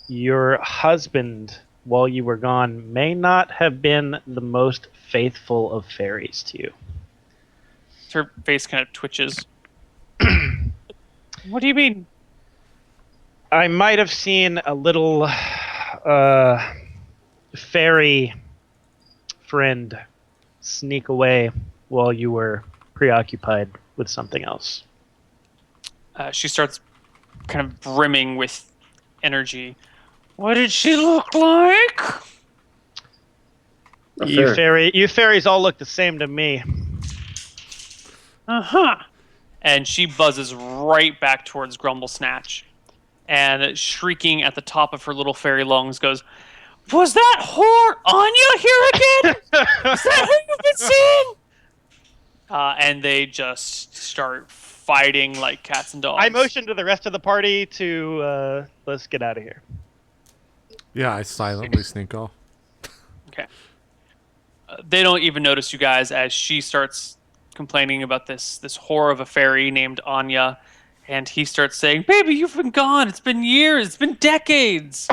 your husband, while you were gone, may not have been the most faithful of fairies to you. Her face kind of twitches. What do you mean? I might have seen a little fairy friend sneak away while you were preoccupied with something else. She starts kind of brimming with energy. What did she look like? You fairies all look the same to me. Uh-huh. And she buzzes right back towards Grumble Snatch. And shrieking at the top of her little fairy lungs goes, "Was that whore Anya here again? Is that who you've been seeing?" And they just start fighting like cats and dogs. I motion to the rest of the party to let's get out of here. Yeah, I silently sneak off. Okay. They don't even notice you guys as she starts complaining about this whore of a fairy named Anya, and he starts saying, "Baby, you've been gone. It's been years. It's been decades.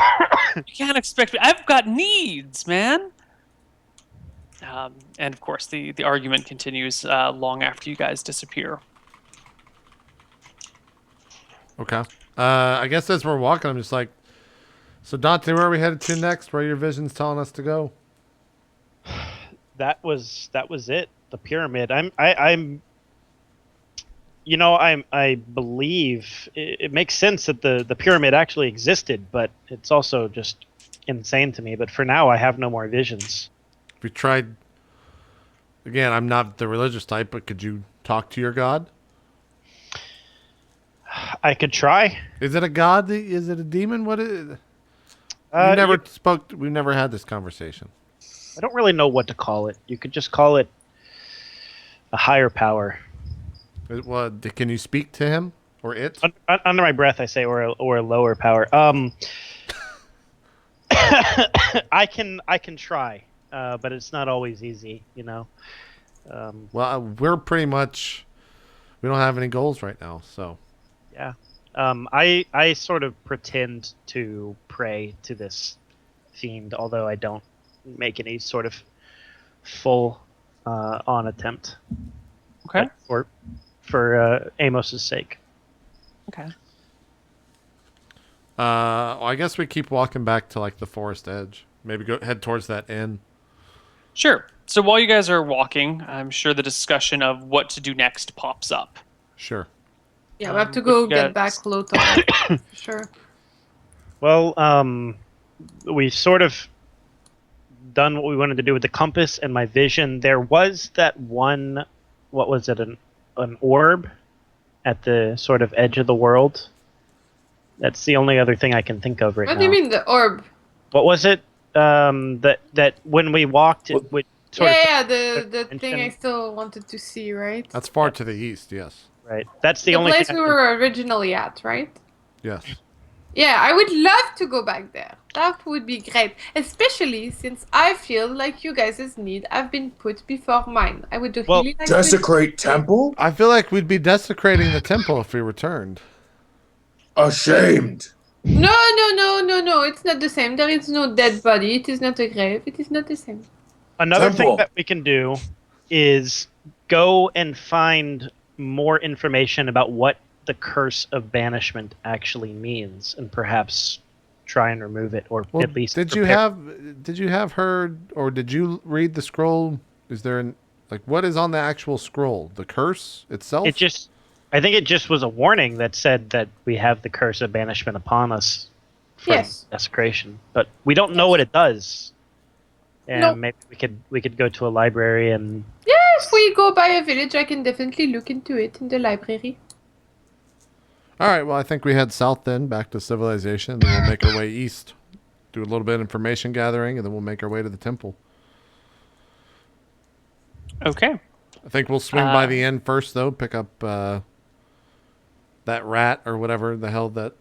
You can't expect me. I've got needs, man." And of course, the argument continues long after you guys disappear. Okay. I guess as we're walking, I'm just like, so Dante, where are we headed to next? Where are your visions telling us to go? That was it. The pyramid. I believe it makes sense that the pyramid actually existed, but it's also just insane to me. But for now, I have no more visions. We tried. Again, I'm not the religious type, but could you talk to your god? I could try. Is it a god? Is it a demon? What is it? We never spoke. We've never had this conversation. I don't really know what to call it. You could just call it a higher power. Can you speak to him or it? Under my breath, I say, or a lower power. I can try, but it's not always easy, you know. Well, we're pretty much. We don't have any goals right now, so. Yeah. I sort of pretend to pray to this fiend, although I don't make any sort of full on attempt. Okay. For Amos's sake. Okay. Well, I guess we keep walking back to like the forest edge. Maybe head towards that inn. Sure. So while you guys are walking, I'm sure the discussion of what to do next pops up. Sure. Yeah, we have to go get back low for sure. Well, we sort of done what we wanted to do with the compass and my vision. There was that one, what was it, an orb at the sort of edge of the world. That's the only other thing I can think of right now. What do you mean the orb? What was it? That when we walked, it would sort of the thing I still wanted to see, right? That's far to the east, yes. Right. That's the only place thing we were originally at, right? Yes. Yeah, I would love to go back there. That would be great. Especially since I feel like you guys' need have been put before mine. I would really like desecrate temple? I feel like we'd be desecrating the temple if we returned. Ashamed. No. It's not the same. There is no dead body. It is not a grave. It is not the same. Another thing that we can do is go and find more information about what the curse of banishment actually means, and perhaps try and remove it, or at least. Did you have heard, or did you read the scroll? Is there what is on the actual scroll? The curse itself? I think it just was a warning that said that we have the curse of banishment upon us from desecration, but we don't know what it does. And maybe we could go to a library and. Yeah, if we go by a village, I can definitely look into it in the library. All right, well, I think we head south then, back to civilization, and then we'll make our way east. Do a little bit of information gathering, and then we'll make our way to the temple. Okay. I think we'll swing by the inn first, though, pick up that rat or whatever the hell that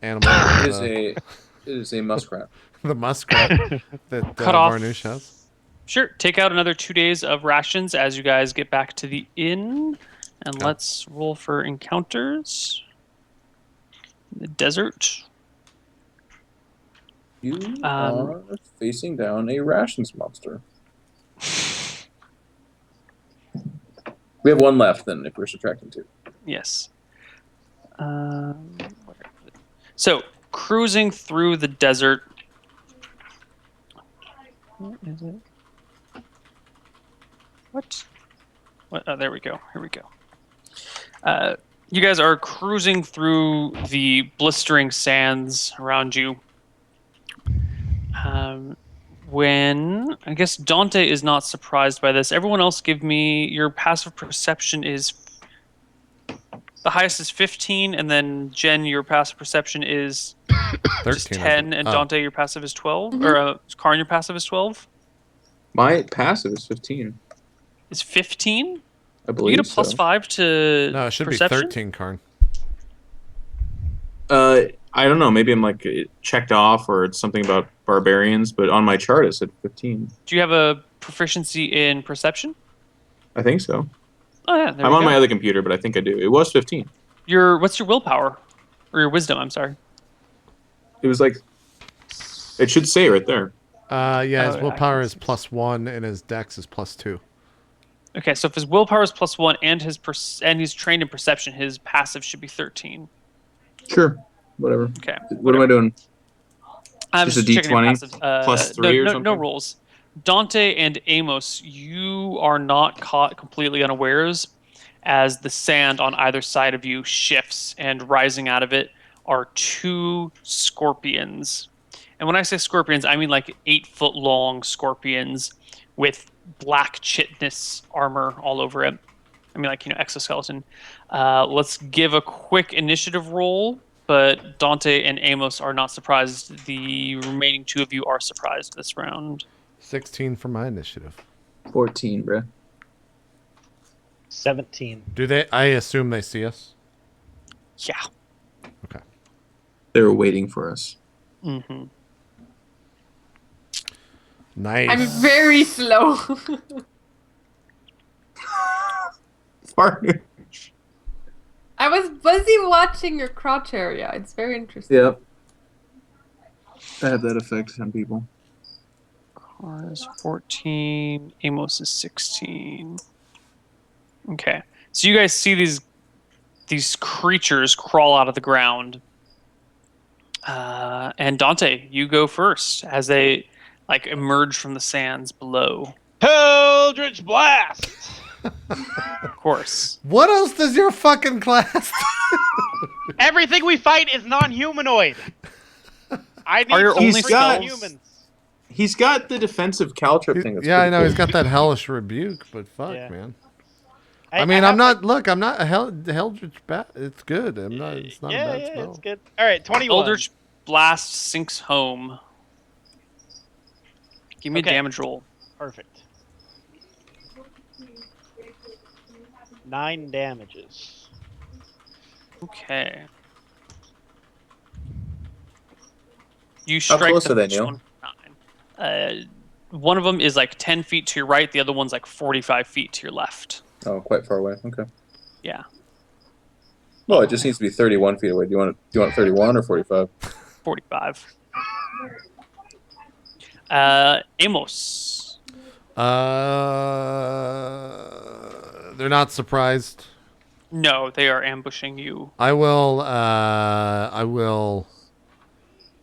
animal is. It is a muskrat. The muskrat that Cut off. Varnish has. Sure. Take out another 2 days of rations as you guys get back to the inn. And let's roll for encounters. The desert. You are facing down a rations monster. We have one left then, if we're subtracting 2. Yes. So, cruising through the desert. What is it? What? Oh, there we go. Here we go. You guys are cruising through the blistering sands around you. When I guess Dante is not surprised by this. Everyone else, give me your passive perception is the highest is 15, and then Jen, your passive perception is 13. just 10, and Oh. Dante, your passive is 12, or Karn, your passive is 12. My passive is 15. Is 15? I believe You get a plus so. 5 to No, it should perception? be 13, Karn. I don't know. Maybe I'm like it checked off, or it's something about barbarians. But on my chart, it said 15. Do you have a proficiency in perception? I think so. Oh yeah, there I'm you on go. my other computer, but I think I do. It was 15. What's your willpower? Or your wisdom, I'm sorry. It was like. It should say right there. Yeah, his Oh, yeah, willpower I is +1 and his dex is +2. Okay, so if his willpower is +1 and he's trained in perception, his passive should be 13. Sure. Whatever. Okay. What am I doing? I'm Just a checking your D20 passive. plus 3 or no something? rolls. Dante and Amos, you are not caught completely unawares as the sand on either side of you shifts, and rising out of it are 2 scorpions. And when I say scorpions, I mean like 8-foot-long scorpions with black chitinous armor all over it. I mean, like, exoskeleton. Let's give a quick initiative roll, but Dante and Amos are not surprised. The remaining 2 of you are surprised this round. 16 for my initiative. 14, bruh. 17. Do they? I assume they see us. Yeah. Okay. They were waiting for us. Mm-hmm. Nice. I'm very slow. Sorry. I was busy watching your crotch area. It's very interesting. Yep. I have that effect on people. Karn is 14. Amos is 16. Okay. So you guys see these creatures crawl out of the ground. And Dante, you go first as they emerge from the sands below. Eldritch Blast! Of course. What else does your fucking class do? Everything we fight is non-humanoid. I need Are your some only freaking spells- humans. He's got the defensive caltrip thing. That's Yeah, I pretty know. cool. He's got that hellish rebuke, but fuck, Yeah. man. I mean, have, I'm not. Look, I'm not a Eldritch bat. It's good. I'm not. It's not yeah, a bad yeah, spell. it's good. All right, 21. Eldritch Blast sinks home. Give me Okay. a damage roll. Perfect. 9 damages. Okay. You How strike close the are they, first Neil? one for 9. One of them is 10 feet to your right. The other one's 45 feet to your left. Oh, quite far away. Okay. Yeah. Well, it just needs to be 31 feet away. Do you want 31 or 45? 45. Amos. They're not surprised. No, they are ambushing you. I will.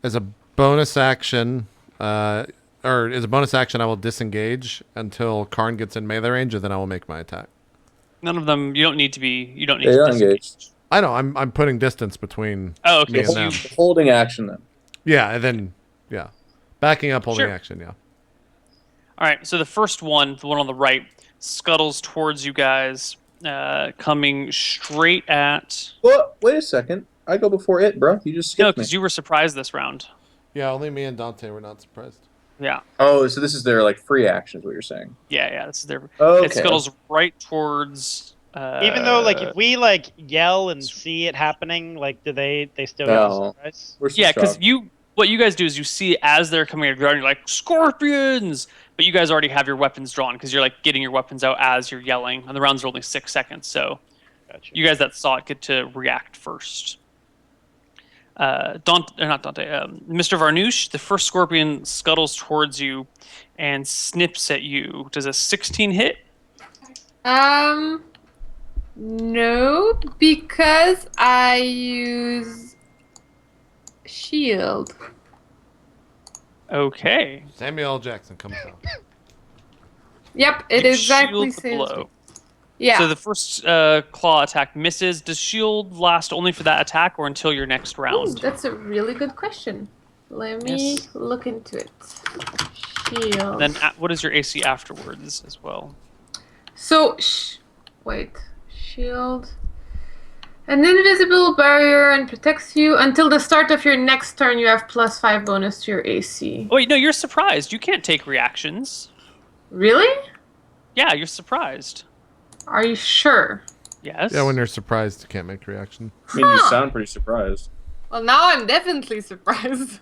As a bonus action, I will disengage until Karn gets in melee range, and then I will make my attack. None of them. You don't need to They to are disengage. engaged. I know. I'm putting distance between. Oh, okay. Me and So them. you, Holding action then. Yeah, and then backing up, holding Sure. action. Yeah. all right. So the first one, the one on the right, scuttles towards you guys, coming straight at. Well, wait a second. I go before it, bro. You just No, skipped me. because you were surprised this round. Yeah, only me and Dante were not surprised. Yeah. Oh, so this is their free action is what you're saying. Yeah. This is their. Okay. It scuttles right towards. Even though, if we yell and see it happening, do they still get No. the surprise? We're still Yeah, because shocked. what you guys do is you see as they're coming around, you're like, scorpions! But you guys already have your weapons drawn because you're getting your weapons out as you're yelling, and the rounds are only 6 seconds, so Gotcha. you guys that saw it get to react first. Mr. Varnouche, the first scorpion scuttles towards you and snips at you. Does a 16 hit? No, because I use shield. Okay. Samuel L. Jackson comes out. Yep, it You exactly shield the saves blow. me. Yeah. So the first claw attack misses. Does shield last only for that attack or until your next Ooh, round? that's a really good question. Let me Yes. look into it. Shield. Then what is your AC afterwards as well? So, wait. Shield. An invisible barrier and protects you until the start of your next turn. You have +5 bonus to your AC. Oh, wait, no, you're surprised. You can't take reactions. Really? Yeah, you're surprised. Are you sure? Yes. Yeah, when you're surprised, you can't make the reaction. I mean, you Huh. sound pretty surprised. Well, now I'm definitely surprised.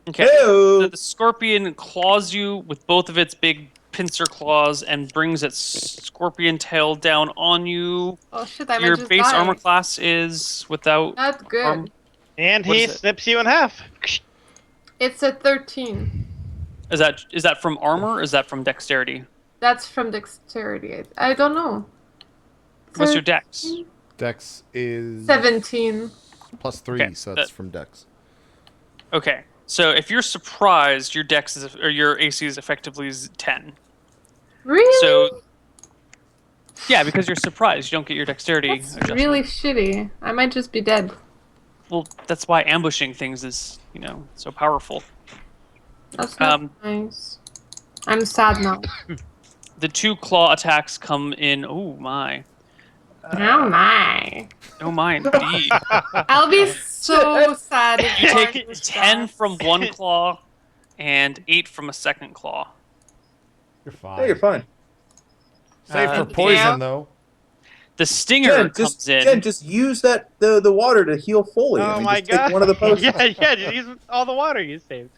Okay. Hey-o. So the scorpion claws you with both of its big pincer claws and brings its scorpion tail down on you. Oh shit, I might Your just base die. armor class is without. Not good. And What he is it? snips you in half. It's a 13. Is that from armor or is that from dexterity? That's from dexterity. I don't know. What's your dex? 13? Dex is 17. +3, Okay, so that's from Dex. Okay. So if you're surprised, your dex is or your AC is effectively 10. Really? So yeah, because you're surprised, you don't get your dexterity That's adjustment. really shitty. I might just be dead. Well, that's why ambushing things is, so powerful. That's not nice. I'm sad now. The 2 claw attacks come in. Oh my. Oh my. Oh my, indeed. I'll be so sad if You Mark take was 10 back. from one claw and 8 from a second claw. You're fine. Yeah, you're fine. Save for Uh, poison, yeah. though. The stinger Jen, comes in. Jen, just use the water to heal fully. Oh I mean, my just take god! one of the potions. yeah, just use all the water you saved.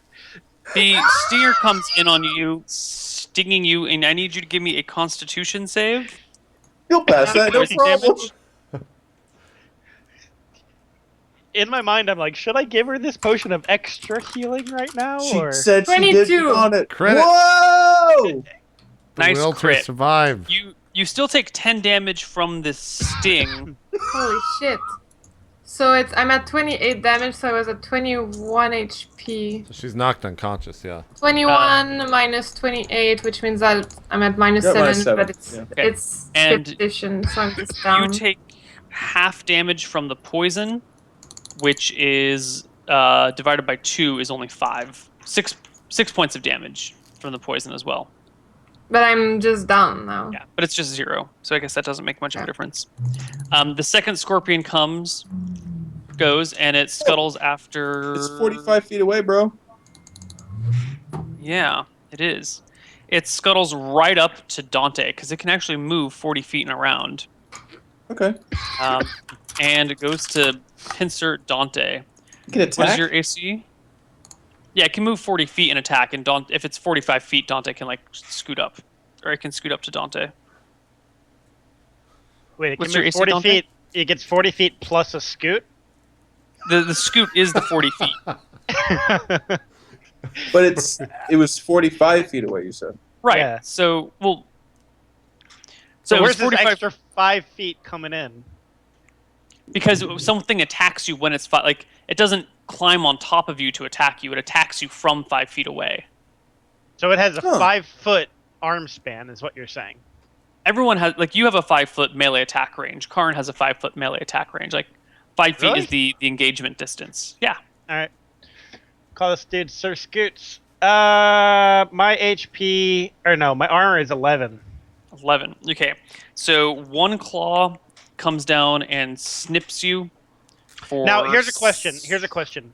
The stinger comes in on you, stinging you, and I need you to give me a Constitution save. You'll pass that, no Poison problem. damage. In my mind, I'm like, should I give her this potion of extra healing right now? She or said she 22. did on it. Credit. Whoa! The Nice will crit. to survive. You still take 10 damage from the sting. Holy shit. So I'm at 28 damage, so I was at 21 HP. So she's knocked unconscious, yeah. 21 minus 28, which means that I'm at minus Yeah, 7, minus 7, but it's yeah. Okay. it's And 5th edition, so I'm just You down. take half damage from the poison, which is divided by 2 is only 5. 6 points of damage from the poison as well. But I'm just down now. Yeah, but it's just 0, so I guess that doesn't make much of a Yeah. difference. The second scorpion goes, and it scuttles after. It's 45 feet away, bro. Yeah, it is. It scuttles right up to Dante because it can actually move 40 feet in a round. Okay. And it goes to pincer Dante. You can What is attack. your AC? Yeah, it can move 40 feet and attack, and if it's 45 feet, Dante can scoot up, or it can scoot up to Dante. wait, it What's can your move AC, 40 Dante? feet. It gets 40 feet plus a scoot. The scoot is the 40 feet. But it was 45 feet away, you said. Right. Yeah. So it was where's this 45 extra 5 feet coming in? because something attacks you when it's it doesn't climb on top of you to attack you. It attacks you from 5 feet away. So it has a Huh. 5-foot arm span, is what you're saying. Everyone has you have a 5-foot melee attack range. Karn has a 5-foot melee attack range. 5 feet Really? is the engagement distance. Yeah. All right. Call this dude Sir Scoots. My HP, or no, my armor is 11. 11. Okay. So one claw comes down and snips you. Now, here's a question.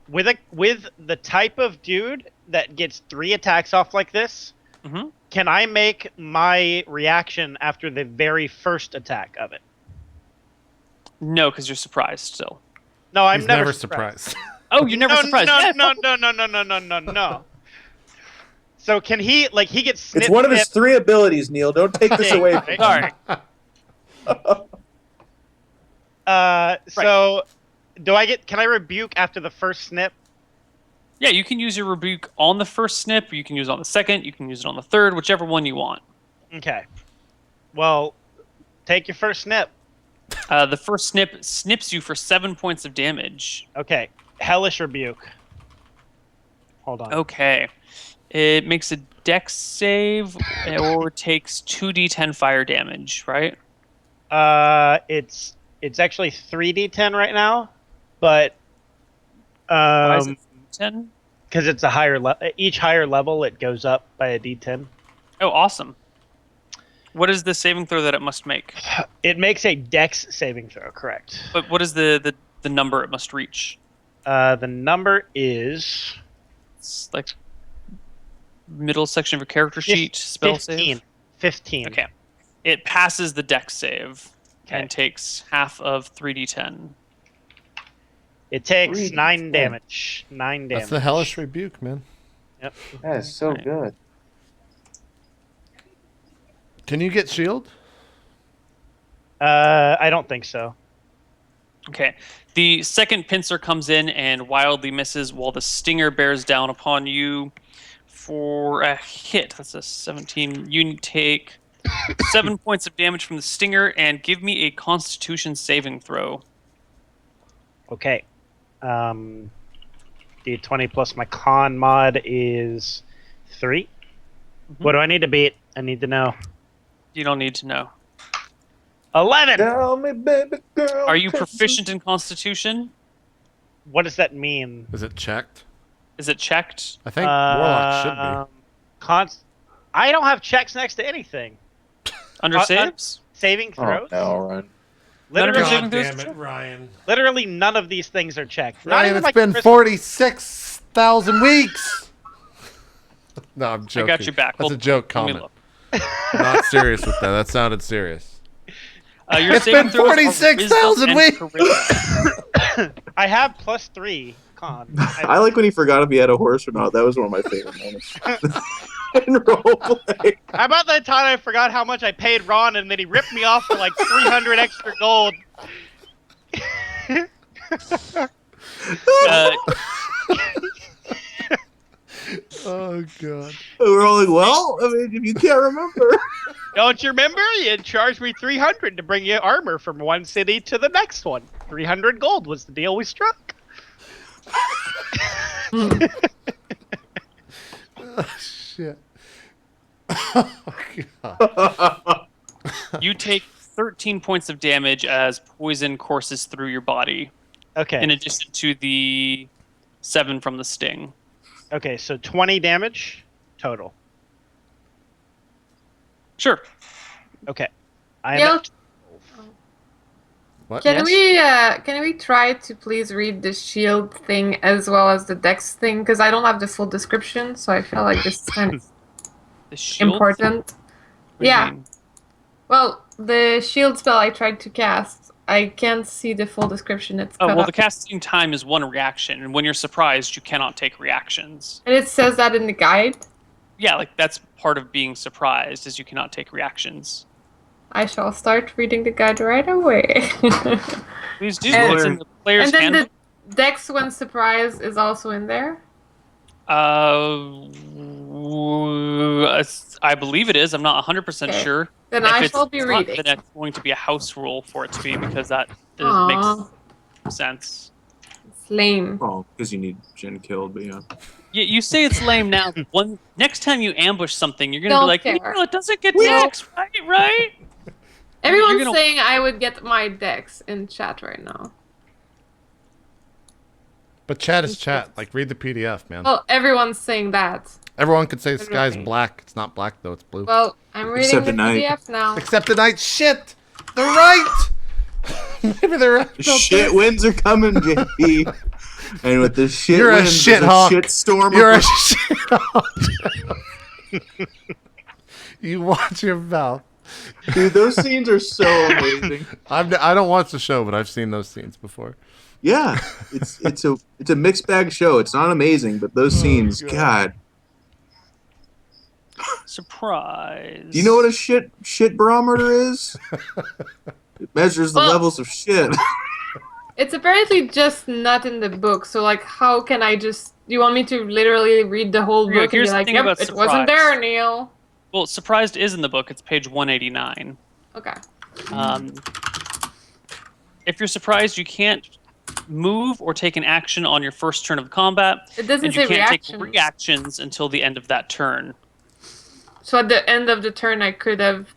With the type of dude that gets 3 attacks off like this, Mhm. can I make my reaction after the very first attack of it? No, because you're surprised still. No, I'm He's never Oh, surprised. you're never surprised. No, Yeah, no. So can he he gets snipped? It's one of his 3 abilities, Neil. Don't take this away from him. Sorry. So Can I rebuke after the first snip? Yeah, you can use your rebuke on the first snip. You can use it on the second. You can use it on the third, whichever one you want. Okay. Well, take your first snip. The first snip snips you for 7 points of damage. Okay. Hellish rebuke. Hold on. Okay. It makes a dex save or takes 2d10 fire damage, right? It's actually 3d10 right now, but Why is it 10? because it's a higher each higher level it goes up by a d10. Oh, awesome. What is the saving throw that it must make? It makes a dex saving throw, correct? But what is the number it must reach? The number is It's like middle section of your character sheet, spell 15. save. 15. Okay. It passes the dex save Okay. and takes half of 3d10. It takes 3d10. 9 damage. 9 damage. That's the hellish rebuke, man. Yep. That is so Right. good. Can you get shield? I don't think so. Okay. The second pincer comes in and wildly misses while the stinger bears down upon you for a hit. That's a 17. You take 7 points of damage from the stinger and give me a constitution saving throw. Okay. D20 plus my con mod is 3. Mhm. What do I need to beat? I need to know. You don't need to know. 11! Tell me, baby girl. Are you proficient in constitution? What does that mean? Is it checked? Is it checked? I think warlock should be. I don't have checks next to anything. Under saves? Saving Oh, throws? no, Ryan. None of your Literally, saving throws? Ryan. literally none of these things are checked. Not Ryan, even it's like been Christmas- 46,000 weeks. No, I'm joking. I got you back. That's Hold- a joke let me comment. look. Not serious with that. That sounded serious. Your It's saving been throws are 46,000 wisdom and weeks. charisma. I have +3 con. I like when he forgot if he had a horse or not. That was one of my favorite moments. In roleplay. How about that time I forgot how much I paid Ron and then he ripped me off for like 300 extra gold? Oh, God. We're all like, well, I mean, if you can't remember. Don't you remember? You charged me 300 to bring you armor from one city to the next one. 300 gold was the deal we struck. Oh, shit. Oh, God. You take 13 points of damage as poison courses through your body, Okay. in addition to the 7 from the sting. Okay, so 20 damage total. Sure. Okay. I Neil, am at What? can we try to please read the shield thing as well as the dex thing? Because I don't have the full description, so I feel like this is kind of The shield. important. What do you Yeah. mean? Well, the shield spell I tried to cast, I can't see the full description. It's Oh, cut well, off. the casting time is 1 reaction, and when you're surprised, you cannot take reactions. And it says that in the guide. Yeah, like that's part of being surprised, is you cannot take reactions. I shall start reading the guide right away. Please do. And- It's in the player's and then handbook. the dex when surprised is also in there. I believe it is. I'm not 100% Okay. sure. Then If I it's shall be not, reading. then it's going to be a house rule for it to be, because that Aw, makes sense. it's lame. Oh, because you need Jen killed, but yeah. You say it's lame now. Next time you ambush something, you're gonna Don't be like, care. no, it doesn't get No. dex, right? Everyone's gonna- saying I would get my dex in chat right now. But chat is chat. Like, read the PDF, man. Well, everyone's saying that. Everyone could say the sky's Everything. black. It's not black, though. It's blue. Well, I'm reading Except the at night. PDF now. Except tonight. Shit! They're right! Maybe they're right. The shit winds are coming, JP. And with the shit You're a winds, shit there's hawk. shit storm. You're a of- shit hawk. You watch your mouth. Dude, those scenes are so amazing. I don't watch the show, but I've seen those scenes before. Yeah, it's a mixed bag show. It's not amazing, but those scenes, God. Surprise. Do you know what a shit barometer is? It measures the Well- levels of shit. It's apparently just not in the book. So like, how can I just? Do you want me to literally read the whole Yeah, book and here's be the like, thing "Yep, about it wasn't surprise. there, Neil." Well, surprised is in the book. It's page 189. Okay. If you're surprised, you can't move or take an action on your first turn of combat, It doesn't and you say can't take reactions. reactions until the end of that turn. So at the end of the turn, I could have.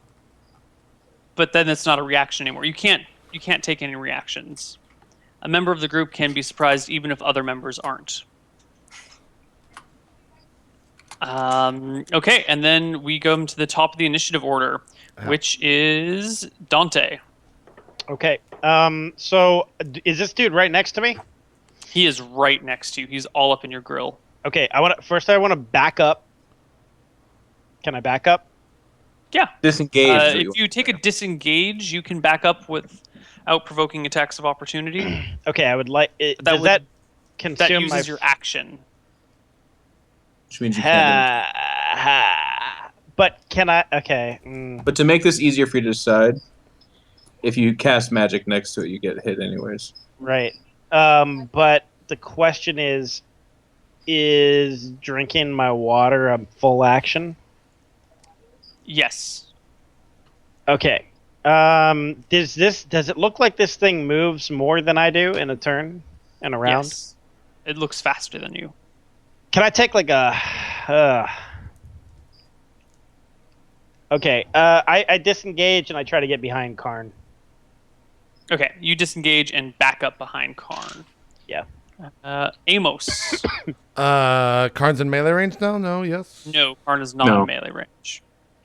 But then it's not a reaction anymore. You can't take any reactions. A member of the group can be surprised even if other members aren't. Okay, and then we go to the top of the initiative order, which is Dante. Okay. So is this dude right next to me? He is right next to you. He's all up in your grill. Okay. I want to back up. Can I back up? Yeah. Disengage. If you take a disengage, you can back up without provoking attacks of opportunity. Okay. I would like. That Does would- that That consume uses my? your action. Which means you can't. But can I? Okay. Mm. But to make this easier for you to decide, if you cast magic next to it, you get hit anyways. Right. But the question is drinking my water a full action? Yes. Okay. Does it look like this thing moves more than I do in a turn and a round? Yes. It looks faster than you. Can I take like a? Okay. I disengage and I try to get behind Karn. Okay, you disengage and back up behind Karn. Yeah. Amos. Karn's in melee range now? No, yes? No, Karn is not No. in melee range.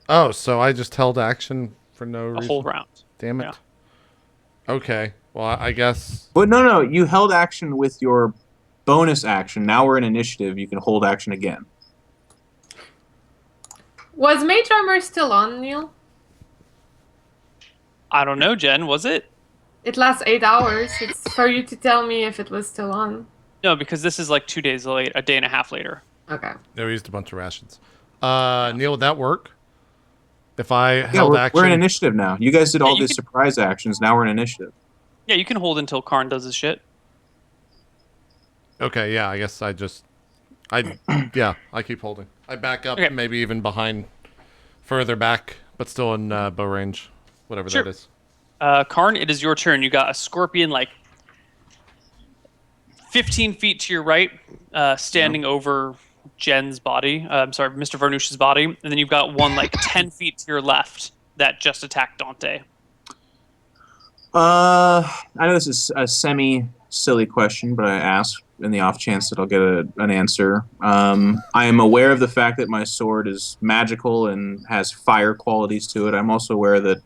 Oh, so I just held action for no A reason? whole round. Damn it. Yeah. Okay. Well, I guess... But no, you held action with your bonus action. Now we're in initiative. You can hold action again. Was Mage Armor still on, Neil? I don't know, Jen, was it? It lasts 8 hours. It's for you to tell me if it was still on. No, because this is like 2 days late, a day and a half later. Okay. No, we used a bunch of rations. Neil, would that work? If I Yeah, held we're, action... we're in initiative now. You guys did all you these can- surprise actions. Now we're in initiative. Yeah, you can hold until Karn does his shit. Okay, yeah, I guess I keep holding. I back up, Okay. maybe even behind, further back, but still in bow range, whatever Sure. that is. Karn, it is your turn. You got a scorpion like 15 feet to your right, standing over Jen's body. I'm sorry, Mr. Varnush's body. And then you've got one like 10 feet to your left that just attacked Dante. I know this is a semi-silly question, but I ask in the off chance that I'll get an answer. I am aware of the fact that my sword is magical and has fire qualities to it. I'm also aware that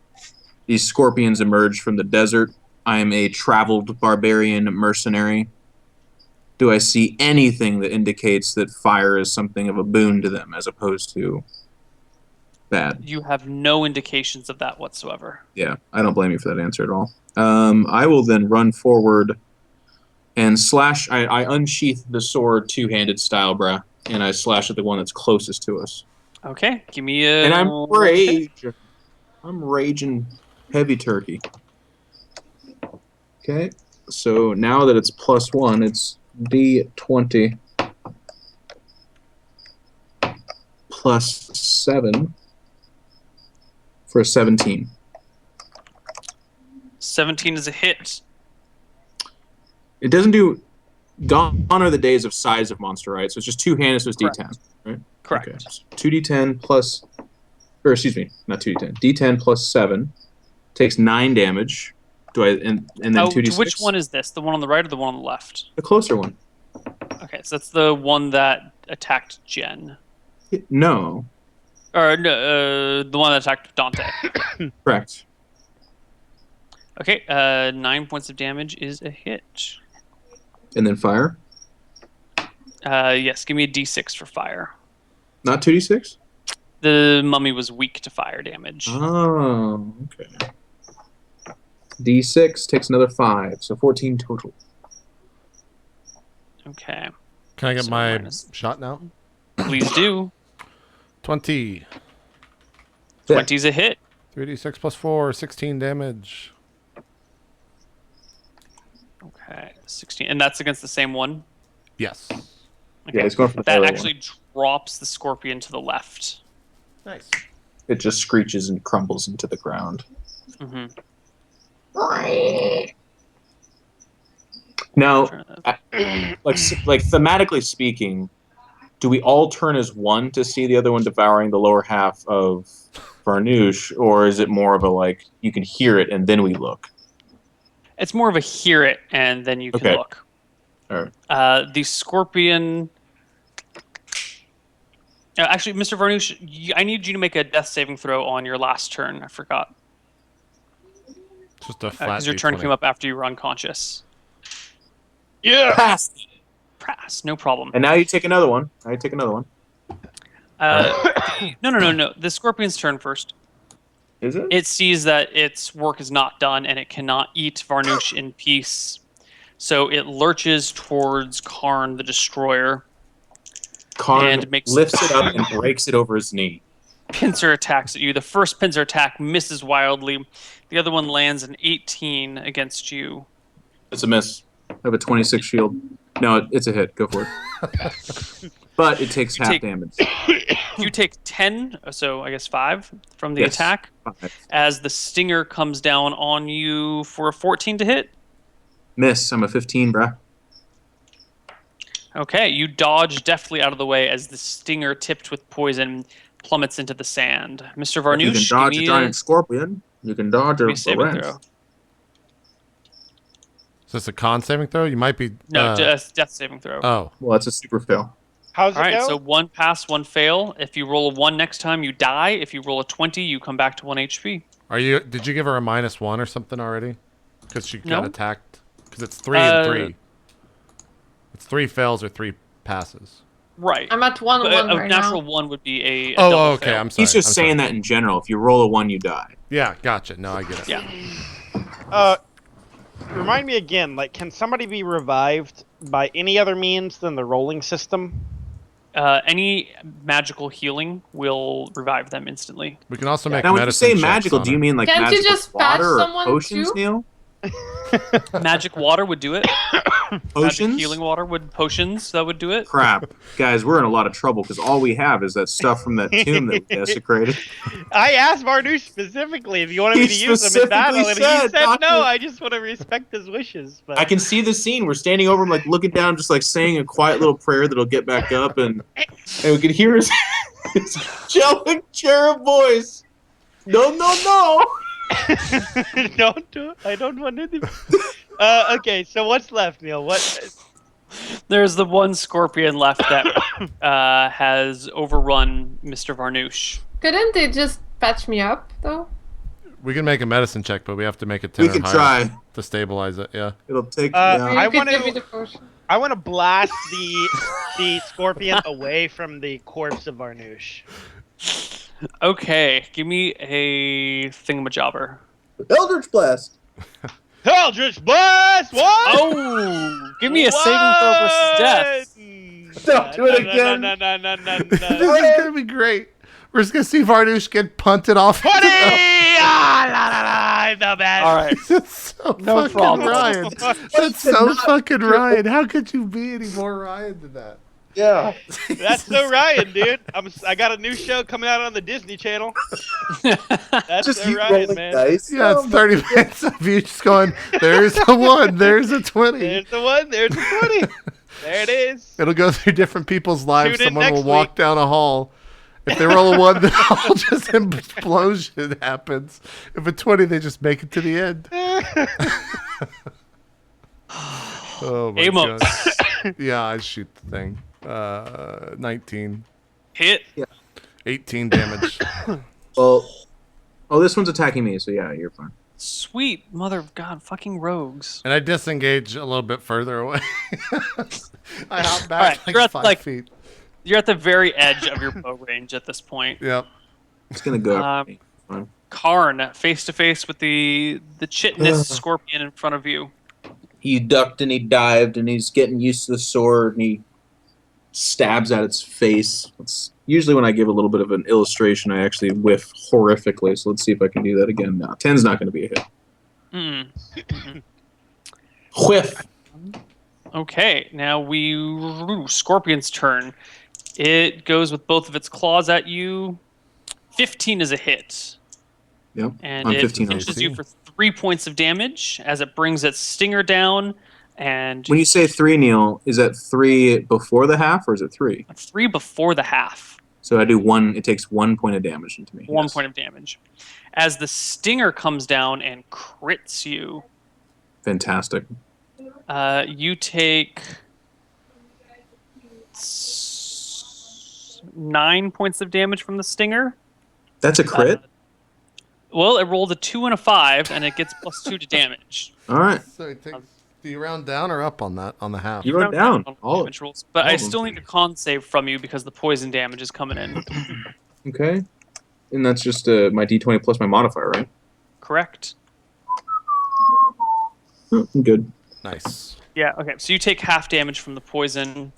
these scorpions emerged from the desert. I am a traveled barbarian mercenary. Do I see anything that indicates that fire is something of a boon to them as opposed to bad? You have no indications of that whatsoever. Yeah, I don't blame you for that answer at all. I will then run forward and slash. I unsheath the sword two-handed style, brah, and I slash at the one that's closest to us. Okay, give me a... And I'm raging. I'm raging heavy turkey. Okay, so now that it's +1, it's D20 +7 for a 17. 17 is a hit. It doesn't do. Gone are the days of size of monster, right? So it's just two-handed, so it's Correct. D10, right? Correct. Okay. So 2D10 plus, or excuse me, not 2D10. D10 plus 7 takes 9 damage. Do I and then Oh, 2D6? which one is this? The one on the right or the one on the left? The closer one. Okay, so that's the one that attacked Jen. No, Or no, the one that attacked Dante. correct. Okay, 9 points of damage is a hit. And then fire. Yes, give me a d6 for fire. Not 2D6. The mummy was weak to fire damage. Oh, okay. D6 takes another 5, so 14 total. Okay, Can I get So my minus- shot now? please do. 20. 20's a hit. 3d6 plus 4, 16 damage. Okay. Okay, 16, and that's against the same one. Yes. Yeah, he's going for the That other actually drops the scorpion to the left. Nice. It just screeches and crumbles into the ground. Mm-hmm. Now, like thematically speaking, do we all turn as one to see the other one devouring the lower half of Varnoosh, or is it more of a like you can hear it and then we look? It's more of a hear it and then you can Okay. look. All right. The scorpion. Actually, Mr. Varnoosh, I need you to make a death saving throw on your last turn. I forgot. Just a flat. Because your turn D20. came up after you were unconscious. Yeah. Pass. Pass, no problem. And now you take another one. Now you take another one. No. The scorpion's turn first. Is it? It sees that its work is not done and it cannot eat Varnoosh in peace. So it lurches towards Karn the Destroyer. Karn and makes- lifts it up and breaks it over his knee. Pincer attacks at you. The first pincer attack misses wildly. The other one lands an 18 against you. It's a miss. I have a 26 shield. No, it's a hit. Go for it. But it takes half damage. You take 10, so I guess 5 from the Yes. attack. 5. As the stinger comes down on you for a 14 to hit. Miss. I'm a 15, bruh. Okay, you dodge deftly out of the way as the stinger tipped with poison plummets into the sand. Mr. Varnoosh, You can dodge give a me giant scorpion. You can dodge give me a a saving wrench. throw. Is this a con saving throw? You might be. No, just death saving throw. Oh. Well, that's a super fail. How's All it right, go? so 1 pass, 1 fail. If you roll a 1 next time, you die. If you roll a 20, you come back to 1 HP. Did you give her a -1 or something already? Because she got No. attacked. Because it's 3 and 3. It's 3 fails or 3 passes. Right. I'm at 1 But 1 a right natural now. 1 would be a Oh, double okay. fail. I'm sorry. He's just I'm saying sorry. that in general. If you roll a 1, you die. Yeah, gotcha. No, I get it. Yeah. Remind me again. Like, can somebody be revived by any other means than the rolling system? Any magical healing will revive them instantly. We can also make Now, when you medicine say checks magical, on do you her. mean like Can't you magical just patch water or someone potions, too? Neil? Magic water would do it. Magic Potions? healing water would potions that would do it. Crap. Guys, we're in a lot of trouble because all we have is that stuff from that tomb that we desecrated. I asked Varnoosh specifically if you wanted me to He use them in battle, and he specifically said said not no. to. I just want to respect his wishes. But I can see the scene. We're standing over him, like looking down, just like saying a quiet little prayer that'll get back up, and we can hear his angelic cherub voice. No. don't do it. I don't want it. Okay, so what's left, Neil? What? There's the one scorpion left that has overrun Mr. Varnoosh. Couldn't they just patch me up, though? We can make a medicine check, but we have to make it 10 We or can higher try. to stabilize it. Yeah. It'll take. Or yeah. you I could wanna- give me the potion. I want to blast the scorpion away from the corpse of Varnoosh. Okay, give me a thingamajobber. Eldritch Blast. Eldritch Blast! What? Oh, give me a saving throw versus death. Don't do it again. No. This is gonna be great. We're just gonna see Varnoosh get punted off. 20! I'm the best. All right. That's so No fucking problem. Ryan. That's so fucking Ryan. How could you be any more Ryan than that? Yeah. That's so Ryan, dude. I got a new show coming out on the Disney Channel. That's Just so you Ryan, rolling man. dice. Yeah, it's 30 minutes of you just going, there's a 1, there's a 20. There's the 1, there's the 20. There it is. It'll go through different people's lives. Tune in Someone will next walk week. down a hall. If they roll a 1, then all just implosion happens. If a 20, they just make it to the end. Oh my Amos. god. Yeah, I shoot the thing. 19. Hit. 18 damage. Well, this one's attacking me, so yeah, you're fine. Sweet mother of God, fucking rogues. And I disengage a little bit further away. I hop back Alright, you're like at, 5 like- feet. You're at the very edge of your bow range at this point. Yep. It's gonna go. Karn, face to face with the chitinous scorpion in front of you. He ducked and he dived and he's getting used to the sword and he stabs at its face. It's usually when I give a little bit of an illustration, I actually whiff horrifically. So let's see if I can do that again. No, 10's not going to be a hit. Mm. Whiff. Okay, now Scorpion's turn. It goes with both of its claws at you. 15 is a hit. Yep. And I'm it 15 pinches also. you for 3 points of damage as it brings its stinger down. And When you say 3, Neil, is that 3 before the half or is it 3? 3 before the half. So I do 1. It takes 1 point of damage into me. 1 yes. point of damage. As the stinger comes down and crits you, Fantastic. you take 9 points of damage from the stinger. That's a crit? Well, it rolled a 2 and a 5, and it gets +2 to damage. All right. So it takes, do you round down or up on that on the half? You run down. On All of damage rolls, but all I of them. still need a con save from you because the poison damage is coming in. Okay. And that's just my d20 plus my modifier, right? Correct? Oh, I'm good. Nice. Yeah, okay. So you take half damage from the poison,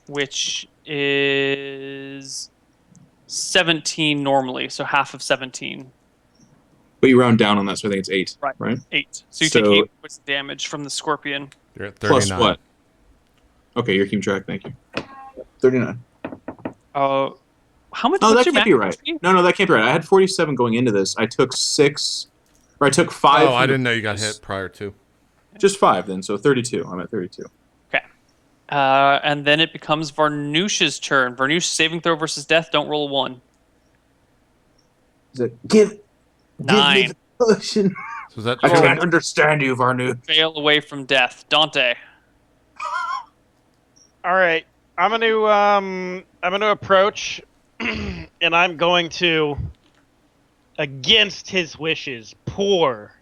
which is 17 normally, so half of 17. But you round down on that, so I think it's 8. Right? 8. So you So- take 8 points of damage from the scorpion. You're at 39. Plus what? Okay, you're keeping track. Thank you. 39. How much? Oh, what's that your can't be max right. HP? No, that can't be right. I had 47 going into this. I took 6, or I took 5. Oh, I from didn't the- know you got hit prior to. Just 5 then, so 32. I'm at 32. Okay. And then it becomes Varnoosh's turn. Varnoosh, saving throw versus death. Don't roll a 1. Is it give 9. me the potion? So is that I Oh. can't understand you, Varnu. Fail away from death. Dante. All right, I'm gonna approach, and I'm going to, against his wishes, pour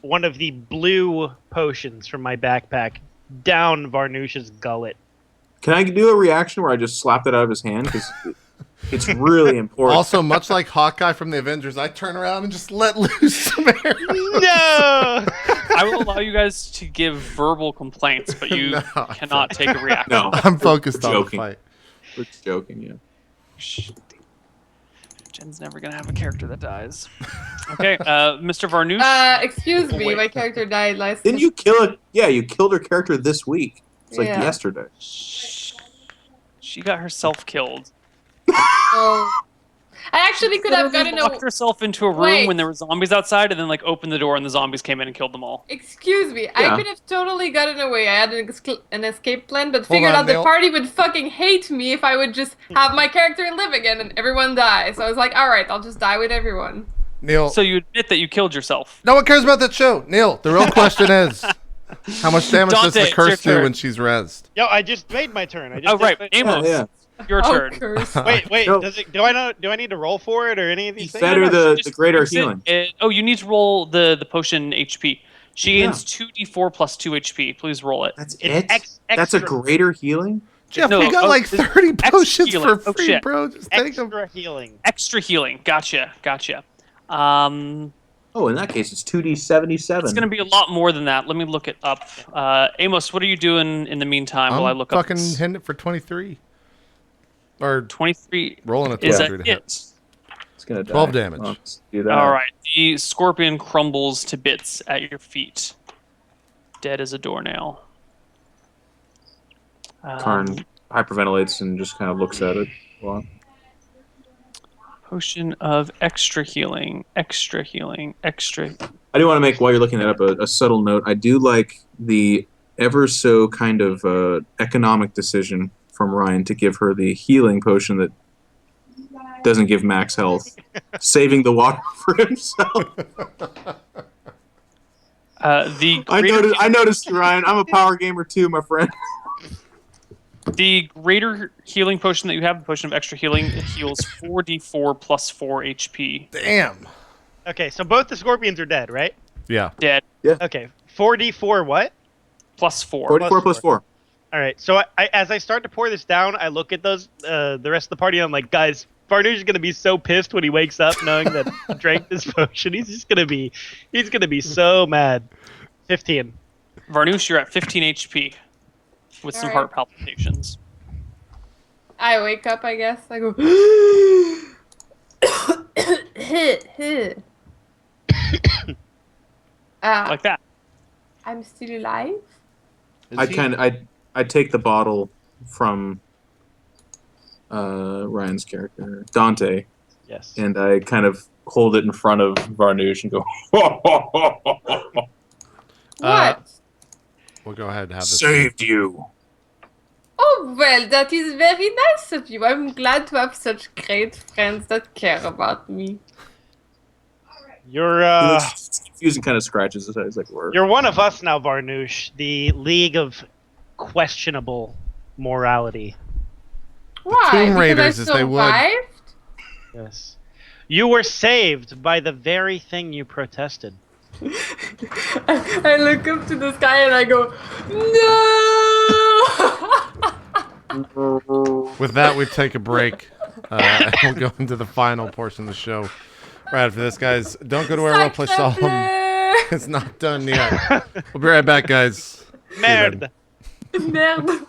one of the blue potions from my backpack down Varnoosh's gullet. Can I do a reaction where I just slap that out of his hand? Because it's really important. Also, much like Hawkeye from the Avengers, I turn around and just let loose some air. No. I will allow you guys to give verbal complaints, but you No, cannot take a reaction. No, I'm focused We're on the joking. fight. we're joking, yeah. Shh. Jen's never gonna have a character that dies. Okay, Mr. Varnoosh. Excuse me, Wait. my character died last. Didn't you kill it? Yeah, you killed her character this week. It's like Yeah. yesterday. She got herself killed. Oh. I actually could have gotten locked a. herself into a room Wait. when there were zombies outside, and then like opened the door, and the zombies came in and killed them all. Excuse me, Yeah. I could have totally gotten away. I had an escape plan, but Hold figured on, out the Neil. party would fucking hate me if I would just have my character live again and everyone die. So I was like, alright, I'll just die with everyone. Neil, So you admit that you killed yourself. no one cares about that show. Neil, the real question is, how much damage does Dante, the it's curse your do turn. when she's rezzed? Yo, I just made my turn. I just Oh did right, my- Amos, Yeah. your Oh, turn. curse. Wait. No. Do I need to roll for it or any of He these fed things? her the Just greater fix it. healing. Oh, you need to roll the potion HP. She Yeah. gains 2d4 plus 2 HP. Please roll it. That's It's it? That's a extra- great healing? Jeff, No, we got oh, like it's 30 extra potions healing. for Oh, free, shit. bro. Just take them. Extra healing. Extra healing. Gotcha. Oh, in that case, it's 2d77. It's going to be a lot more than that. Let me look it up. Amos, what are you doing in the meantime while I I'm look up? fucking this? hitting it for 23. Or 23 rolling a is 23 a to hit. hit. It's gonna die. 12 damage. Let's do that. All right. The scorpion crumbles to bits at your feet, dead as a doornail. Karn hyperventilates and just kind of looks at it. Well, Potion of extra healing. I do want to make, while you're looking that up, a subtle note. I do like the ever so kind of economic decision from Ryan to give her the healing potion that doesn't give max health, saving the water for himself. I noticed you, Ryan. I'm a power gamer too, my friend. The greater healing potion that you have, the potion of extra healing, it heals 4d4 plus 4 HP. Damn. Okay, so both the scorpions are dead, right? Yeah. Dead. Okay, 4d4 what? Plus 4. 44 plus 4. All right, so as I start to pour this down, I look at those the rest of the party, and I'm like, guys, Varnoosh is gonna be so pissed when he wakes up knowing that he drank this potion. He's gonna be so mad. 15. Varnoosh, you're at 15 HP with some Alright. heart palpitations. I wake up, I guess. I go. Like that. I'm still alive. I take the bottle from Ryan's character, Dante, Yes. and I kind of hold it in front of Varnoosh and go, What? We'll go ahead and have this. saved you. Oh, well, that is very nice of you. I'm glad to have such great friends that care about me. You're He looks confused and kind of scratches his head. He's like, "Word." you're one of us now, Varnoosh. The League of Questionable Morality. Why? Tomb Raiders, Because as I they would. survived? Yes. You were saved by the very thing you protested. I look up to the sky and I go, no! With that, we take a break. And we'll go into the final portion of the show. Right after this, guys. Don't go to our RollPlay Solum. It's not done yet. We'll be right back, guys. See you then. Merde. Merde.